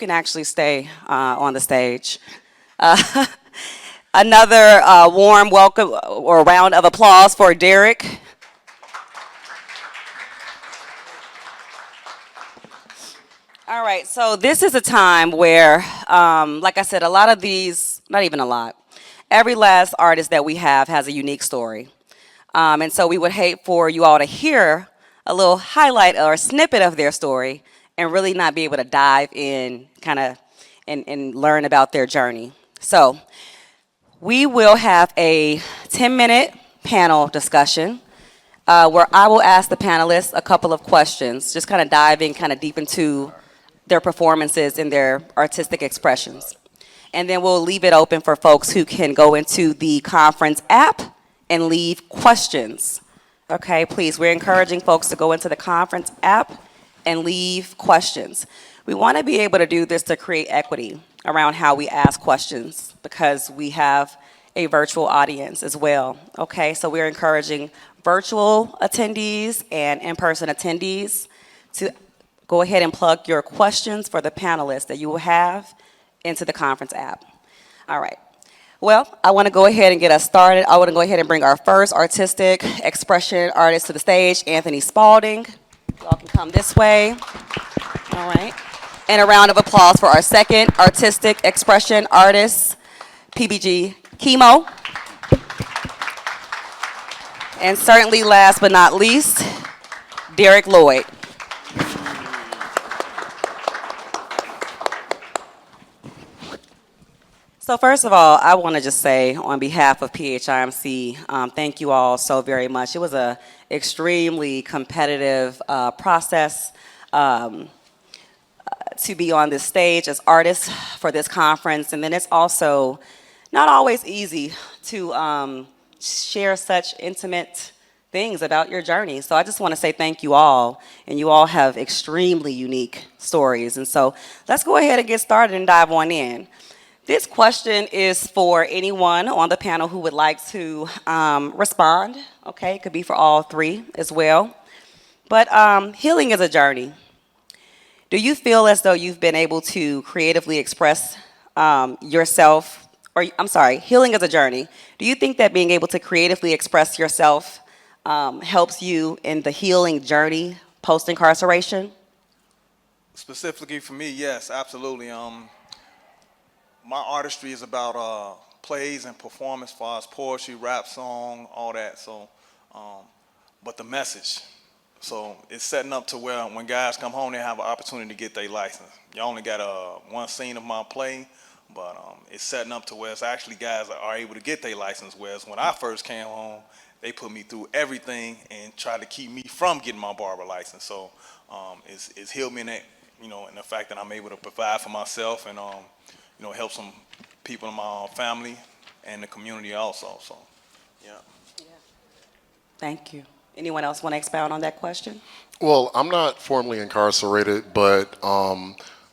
can actually stay on the stage. Uh, Another warm welcome or round of applause for Derek. All right, so this is a time where, like I said, a lot of these, not even a lot, every last artist that we have has a unique story. And so we would hate for you all to hear a little highlight or a snippet of their story and really not be able to dive in kind of and learn about their journey. So we will have a 10-minute panel discussion where I will ask the panelists a couple of questions, just kind of diving kind of deep into their performances and their artistic expressions. And then we'll leave it open for folks who can go into the conference app and leave questions. Okay, please, we're encouraging folks to go into the conference app and leave questions. We want to be able to do this to create equity around how we ask questions because we have a virtual audience as well. Okay, so we're encouraging virtual attendees and in-person attendees to go ahead and plug your questions for the panelists that you will have into the conference app. All right. Well, I want to go ahead and get us started. I want to go ahead and bring our first artistic expression artist to the stage, Anthony Spalding. Y'all can come this way. All right. And a round of applause for our second artistic expression artist, PBG Chemo. And certainly last but not least, Derek Lloyd. So first of all, I want to just say on behalf of PHIMC, thank you all so very much. It was an extremely competitive process to be on this stage as artists for this conference. And then it's also not always easy to share such intimate things about your journey. So I just want to say thank you all. And you all have extremely unique stories. And so let's go ahead and get started and dive on in. This question is for anyone on the panel who would like to respond. Okay, it could be for all three as well. But healing is a journey. Do you feel as though you've been able to creatively express yourself, or I'm sorry, healing is a journey. Do you think that being able to creatively express yourself helps you in the healing journey post-incarceration? Specifically for me, yes, absolutely. My artistry is about plays and performance, as far as poetry, rap, song, all that. So, but the message. So it's setting up to where when guys come home, they have an opportunity to get their license. You only got one scene of my play, but it's setting up to where it's actually guys that are able to get their license. Whereas when I first came home, they put me through everything and tried to keep me from getting my barber license. So it's healed me in that, in the fact that I'm able to provide for myself and help some people in my family and the community also. So, yeah. Thank you. Anyone else want to expound on that question? Well, I'm not formally incarcerated, but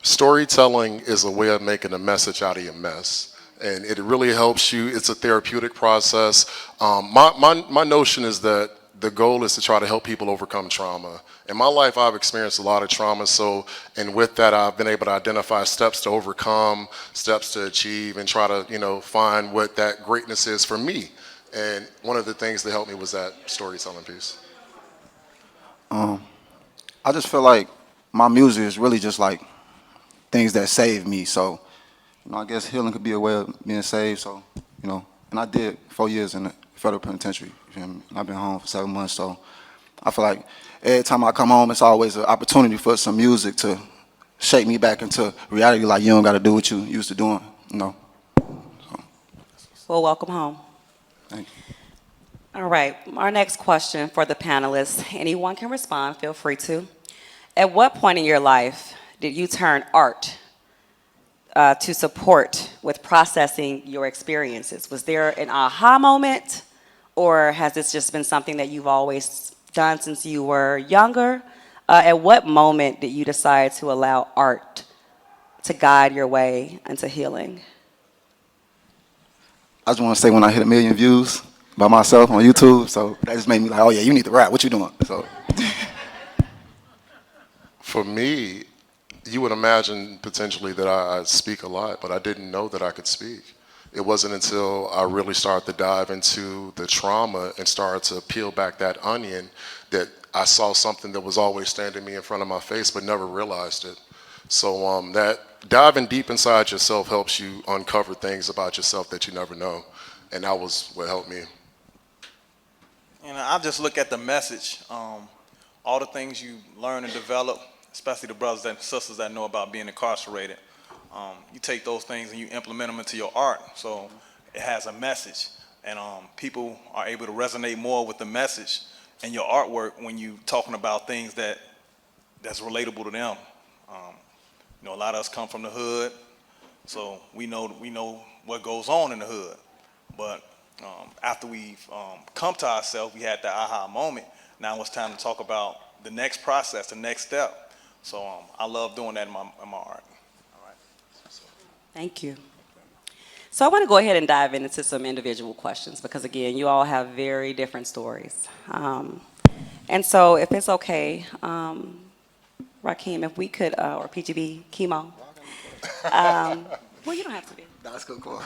storytelling is a way of making a message out of your mess. And it really helps you. It's a therapeutic process. My notion is that the goal is to try to help people overcome trauma. In my life, I've experienced a lot of trauma, and with that, I've been able to identify steps to overcome, steps to achieve, and try to, find what that greatness is for me. And one of the things that helped me was that storytelling piece. I just feel like my music is really just like things that save me. So, I guess healing could be a way of being saved. So, and I did 4 years in the federal penitentiary. And I've been home for 7 months, so I feel like every time I come home, it's always an opportunity for some music to shake me back into reality. Like you don't got to do what you used to doing, So. Well, welcome home. Thank you. All right, our next question for the panelists. Anyone can respond, feel free to. At what point in your life did you turn art to support with processing your experiences? Was there an aha moment, or has this just been something that you've always done since you were younger? At what moment did you decide to allow art to guide your way into healing? I just want to say when I hit 1 million views by myself on YouTube, so that just made me like, oh yeah, you need to rap. What you doing? So. For me, you would imagine potentially that I speak a lot, but I didn't know that I could speak. It wasn't until I really started to dive into the trauma and started to peel back that onion that I saw something that was always standing me in front of my face, but never realized it. So that diving deep inside yourself helps you uncover things about yourself that you never know, and that was what helped me. And I just look at the message, all the things you learn and develop, especially the brothers and sisters that know about being incarcerated. You take those things and you implement them into your art, so it has a message, and people are able to resonate more with the message in your artwork when you talking about things that's relatable to them. A lot of us come from the hood, so we know what goes on in the hood. But after we've come to ourselves, we had that aha moment. Now it's time to talk about the next process, the next step. So I love doing that in my art. All right. Thank you. So I want to go ahead and dive into some individual questions because, again, you all have very different stories. And so if it's okay, Rakeem, if we could, or PGB, Chemo. Well, you don't have to be. That's good. Cool.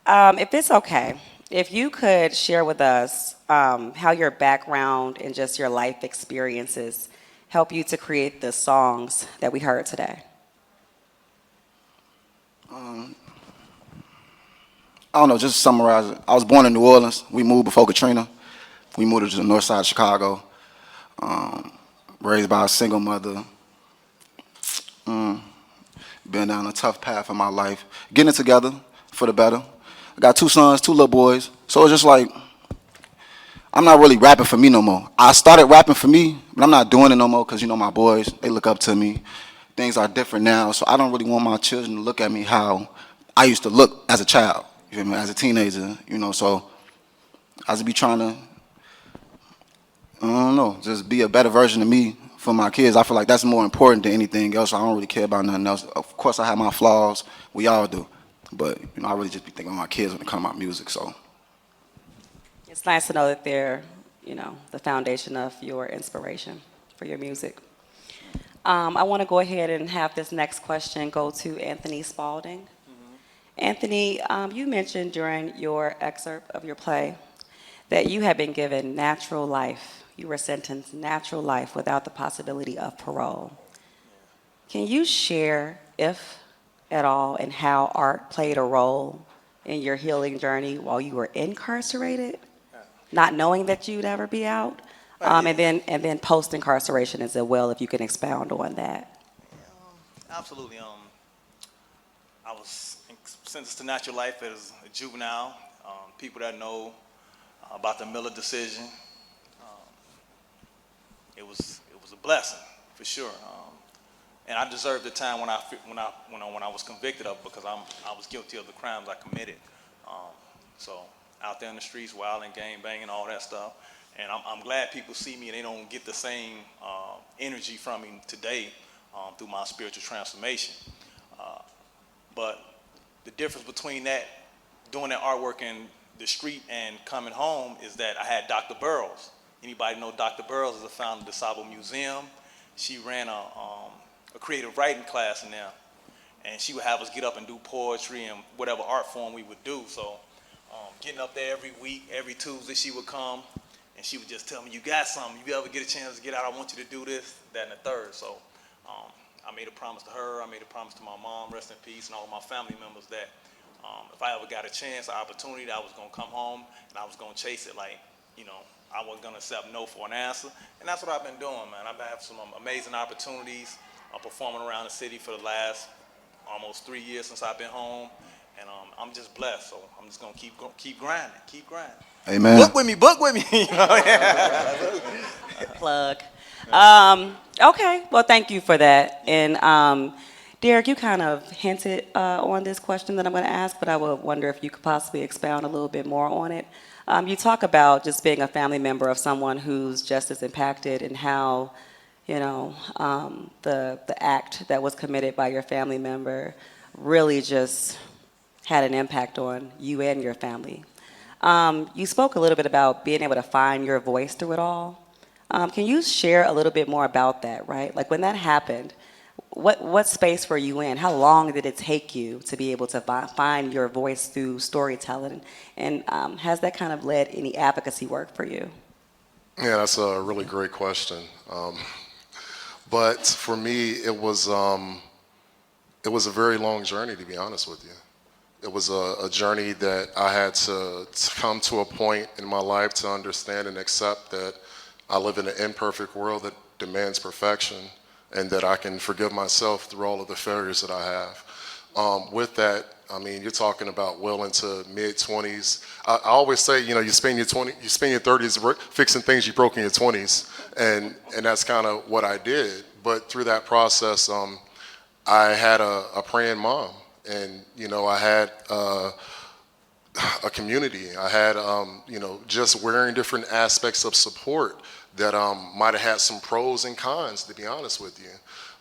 If it's okay, if you could share with us how your background and just your life experiences help you to create the songs that we heard today. I don't know, just to summarize it. I was born in New Orleans. We moved before Katrina. We moved to the north side of Chicago. Raised by a single mother. Been down a tough path in my life. Getting it together for the better. I got 2 sons, 2 little boys. So it's just like, I'm not really rapping for me no more. I started rapping for me, but I'm not doing it no more because, my boys, they look up to me. Things are different now, so I don't really want my children to look at me how I used to look as a child, you feel me, as a teenager, so I just be trying to, I don't know, just be a better version of me for my kids. I feel like that's more important than anything else. I don't really care about nothing else. Of course, I have my flaws. We all do. But, I really just be thinking about my kids when it comes to my music, so. It's nice to know that they're, the foundation of your inspiration for your music. I want to go ahead and have this next question go to Anthony Spalding. Anthony, you mentioned during your excerpt of your play that you had been given natural life. You were sentenced natural life without the possibility of parole. Can you share, if at all, and how art played a role in your healing journey while you were incarcerated, not knowing that you'd ever be out, and then post incarceration as well, if you can expound on that? Absolutely. I was sentenced to natural life as a juvenile. People that know about the Miller decision, it was a blessing for sure. And I deserved the time when I was convicted of it because I was guilty of the crimes I committed. So out there in the streets, wild and gang banging, all that stuff. And I'm glad people see me and they don't get the same energy from me today through my spiritual transformation. But the difference between that, doing that artwork in the street and coming home is that I had Dr. Burroughs. Anybody know Dr. Burroughs is the founder of the Sabo Museum. She ran a creative writing class in there. And she would have us get up and do poetry and whatever art form we would do. So getting up there every week, every Tuesday she would come and she would just tell me, you got something, you ever get a chance to get out, I want you to do this, that, and the third. So I made a promise to her, I made a promise to my mom, rest in peace, and all of my family members that if I ever got a chance, an opportunity, that I was gonna come home and I was gonna chase it like, I wasn't gonna accept no for an answer. And that's what I've been doing, man. I've had some amazing opportunities performing around the city for the last almost 3 years since I've been home. And I'm just blessed, so I'm just gonna keep grinding. Amen. Book with me. Plug. Okay, well, thank you for that. And Derek, you kind of hinted on this question that I'm going to ask, but I would wonder if you could possibly expound a little bit more on it. You talk about just being a family member of someone who's just as impacted, and how, the act that was committed by your family member really just had an impact on you and your family. You spoke a little bit about being able to find your voice through it all. Can you share a little bit more about that, right? Like when that happened, what space were you in? How long did it take you to be able to find your voice through storytelling? And has that kind of led any advocacy work for you? Yeah, that's a really great question. But for me, it was a very long journey, to be honest with you. It was a journey that I had to come to a point in my life to understand and accept that I live in an imperfect world that demands perfection, and that I can forgive myself through all of the failures that I have. With that, I mean, you're talking about well into mid 20s. I always say, you know, you spend your 30s fixing things you broke in your 20s, and that's kind of what I did. But through that process, I had a praying mom, and you know, I had a community. I had, you know, just wearing different aspects of support that might have had some pros and cons, to be honest with you.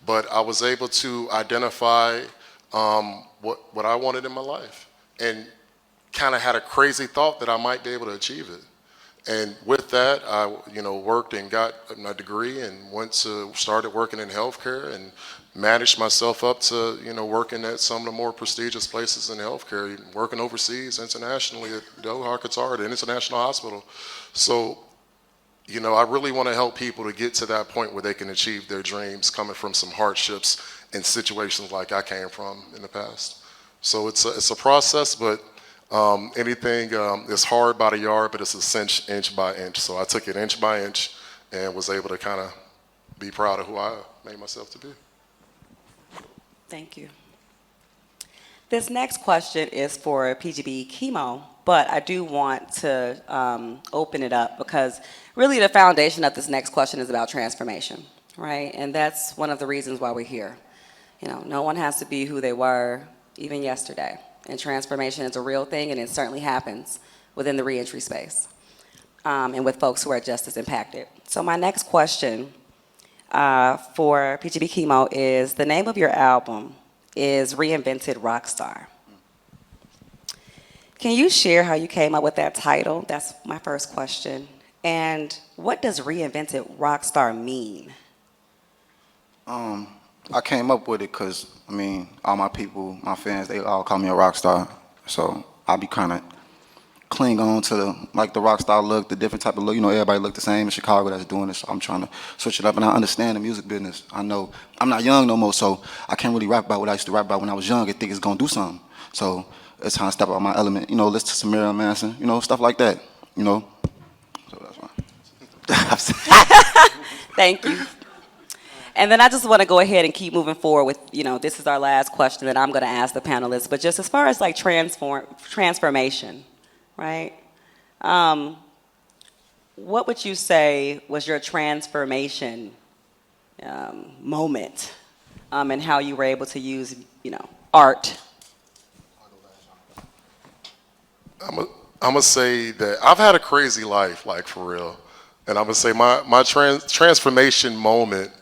But I was able to identify what I wanted in my life, and kind of had a crazy thought that I might be able to achieve it. And with that, I, you know, worked and got my degree and started working in healthcare and managed myself up to, you know, working at some of the more prestigious places in healthcare, working overseas, internationally at Doha, Qatar, the International Hospital. So, you know, I really want to help people to get to that point where they can achieve their dreams coming from some hardships and situations like I came from in the past. So it's a process, but anything is hard by the yard, but it's a cinch inch by inch. So I took it inch by inch and was able to kind of be proud of who I made myself to be. Thank you. This next question is for PGB Chemo, but I do want to open it up because really the foundation of this next question is about transformation, right? And that's one of the reasons why we're here. You know, no one has to be who they were even yesterday. And transformation is a real thing, and it certainly happens within the reentry space and with folks who are just as impacted. So my next question for PGB Chemo is, the name of your album is Reinvented Rockstar. Can you share how you came up with that title? That's my first question. And what does Reinvented Rockstar mean? I came up with it because, I mean, all my people, my fans, they all call me a rock star. So I be kind of cling on to the rock star look, the different type of look. You know, everybody look the same in Chicago that's doing this. So I'm trying to switch it up, and I understand the music business. I know I'm not young no more, so I can't really rap about what I used to rap about when I was young and think it's gonna do something. So it's time to step out my element. You know, listen to Samira Manson. You know, stuff like that. You know. So that's why. Thank you. And then I just want to go ahead and keep moving forward with, you know, this is our last question that I'm going to ask the panelists. But just as far as like transformation, right? What would you say was your transformation moment and how you were able to use, you know, art? I'm gonna say that I've had a crazy life, like for real. And I'm gonna say my transformation moment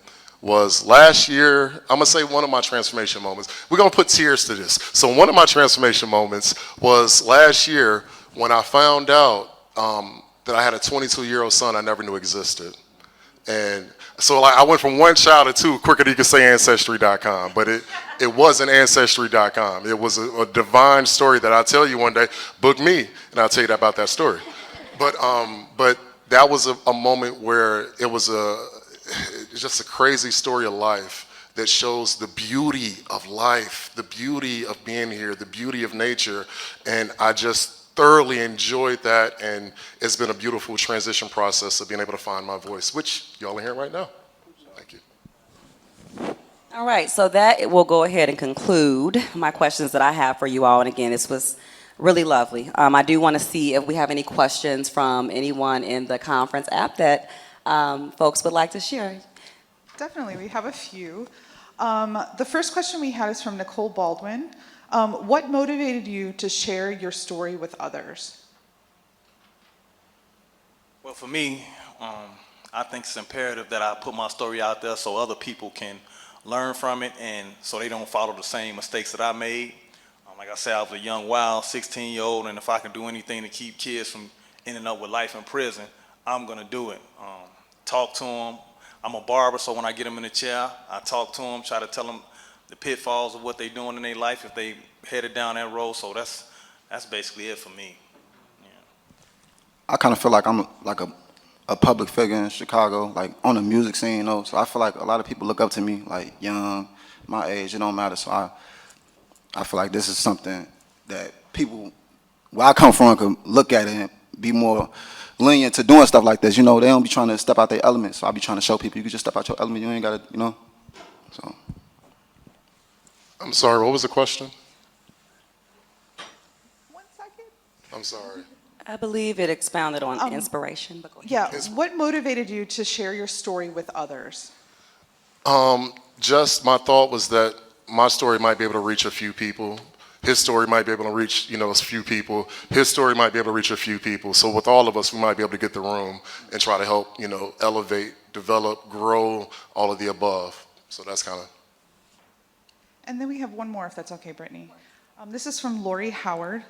was last year. I'm gonna say one of my transformation moments. We're gonna put tears to this. So one of my transformation moments was last year when I found out that I had a 22-year-old son I never knew existed. And so like I went from one child to two quicker than you could say Ancestry.com, but it wasn't Ancestry.com. It was a divine story that I'll tell you one day. Book me, and I'll tell you about that story. But that was a moment where it's just a crazy story of life that shows the beauty of life, the beauty of being here, the beauty of nature, and I just thoroughly enjoyed that, and it's been a beautiful transition process of being able to find my voice, which y'all are hearing right now. Thank you. All right, so that will go ahead and conclude my questions that I have for you all. And again, this was really lovely. I do want to see if we have any questions from anyone in the conference app that folks would like to share. Definitely, we have a few. The first question we had is from Nicole Baldwin. What motivated you to share your story with others? Well, for me, I think it's imperative that I put my story out there so other people can learn from it and so they don't follow the same mistakes that I made. Like I said, I was a young, wild 16-year-old, and if I can do anything to keep kids from ending up with life in prison, I'm going to do it. Talk to them, I'm a barber, so when I get them in the chair, I talk to them, try to tell them the pitfalls of what they're doing in their life if they headed down that road. So that's basically it for me. I kind of feel like I'm like a public figure in Chicago, like on the music scene, you know. So I feel like a lot of people look up to me, like young, my age, it don't matter. So I feel like this is something that people where I come from could look at it and be more lenient to doing stuff like this. You know, they don't be trying to step out their element. So I be trying to show people you can just step out your element. You ain't got to, you know. So. I'm sorry, what was the question? 1 second. I'm sorry. I believe it expounded on inspiration, but go ahead. Yeah, what motivated you to share your story with others? Just my thought was that my story might be able to reach a few people. His story might be able to reach, a few people. His story might be able to reach a few people. So with all of us, we might be able to get the room and try to help, elevate, develop, grow, all of the above. So that's kind of. And then we have one more, if that's okay, Brittany. This is from Lori Howard.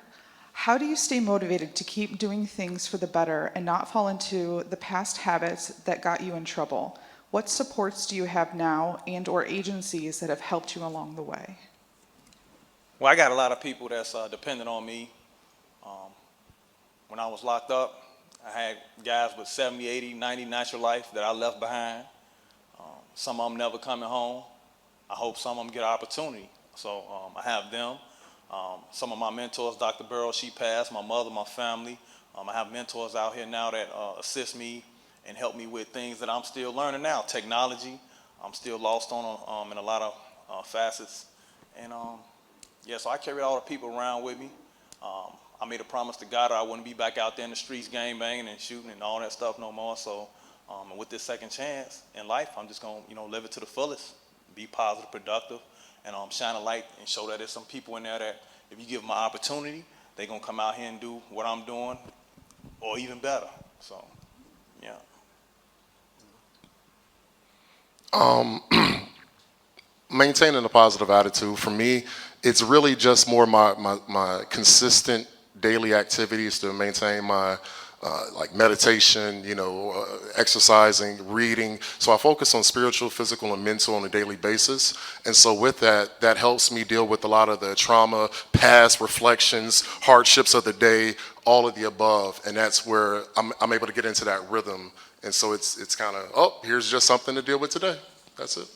How do you stay motivated to keep doing things for the better and not fall into the past habits that got you in trouble? What supports do you have now and or agencies that have helped you along the way? Well, I got a lot of people that's dependent on me. When I was locked up, I had guys with 70, 80, 90 natural life that I left behind. Some of them never coming home. I hope some of them get an opportunity. So I have them. Some of my mentors, Dr. Burrow, she passed, my mother, my family. I have mentors out here now that assist me and help me with things that I'm still learning now. Technology, I'm still lost on in a lot of facets. And so I carry all the people around with me. I made a promise to God that I wouldn't be back out there in the streets gang banging and shooting and all that stuff no more. So and with this second chance in life, I'm just going to live it to the fullest, be positive, productive, and shine a light and show that there's some people in there that if you give them an opportunity, they're going to come out here and do what I'm doing or even better. So, yeah. Maintaining a positive attitude, for me, it's really just more my consistent daily activities to maintain my like meditation, exercising, reading. So I focus on spiritual, physical, and mental on a daily basis. And so with that helps me deal with a lot of the trauma, past reflections, hardships of the day, all of the above. And that's where I'm able to get into that rhythm. And so it's kind of, here's just something to deal with today. That's it.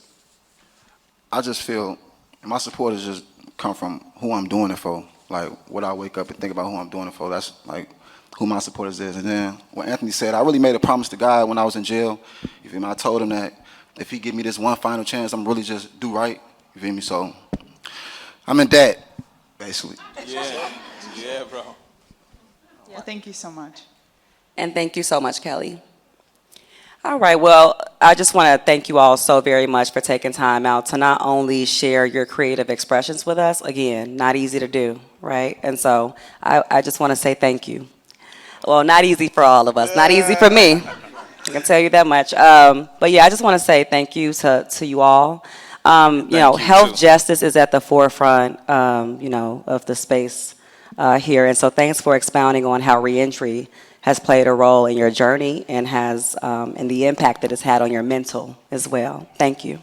I just feel my supporters just come from who I'm doing it for. Like, what I wake up and think about who I'm doing it for. That's like who my supporters is. And then what Anthony said, I really made a promise to God when I was in jail. You feel me? I told him that if he give me this one final chance, I'm really just do right. You feel me? So I'm in debt, basically. Yeah, bro. Well, thank you so much. And thank you so much, Kelly. All right, well, I just want to thank you all so very much for taking time out to not only share your creative expressions with us, again, not easy to do, right? And so I just want to say thank you. Well, not easy for all of us, not easy for me, I can tell you that much. But yeah, I just want to say thank you to you all. Health justice is at the forefront, of the space here. And so thanks for expounding on how Reentry has played a role in your journey and has and the impact that it's had on your mental as well. Thank you.